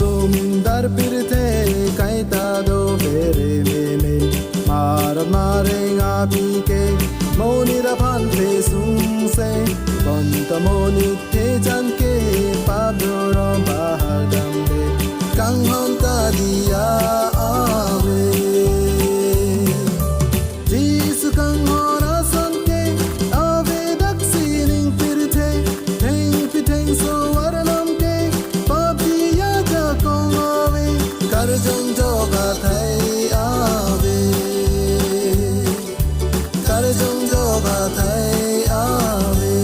sumdar pirthe kaita do vere mene mare nga pike moni ra phan pe sung se bonta moni te jan ke pabro bahadam de kang hon ta dia ave jisu kang hora san ke ave dak sining pirthe theng so waranam ke papiya ja kong ave kar jong joga thai ave kar jong joga thai ave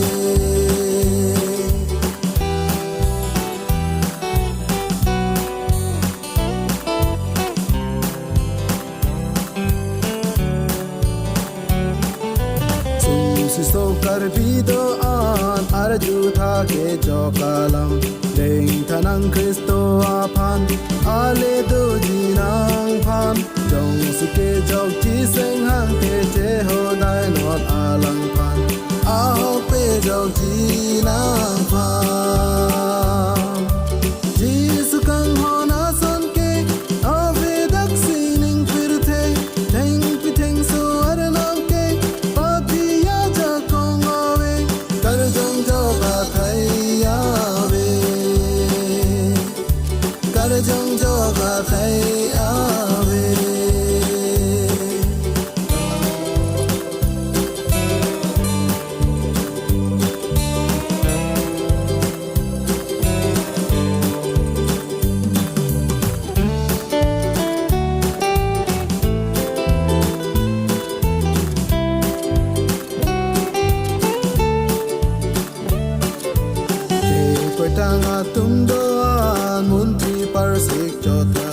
si so kar pido an arju tha ke jokalam deng thanang Kristo aphan ale do jinang phan jong si ke jok chi seng hang ke che ho dai not alang phan a ho pe jok jinang phan jisu kang hona son ke ave dak sining pirthe theng so aranam ke papiya ja kong ave kar jong joga thai ave kar jong joga thai ave tanga tum do an mun tri par sik jota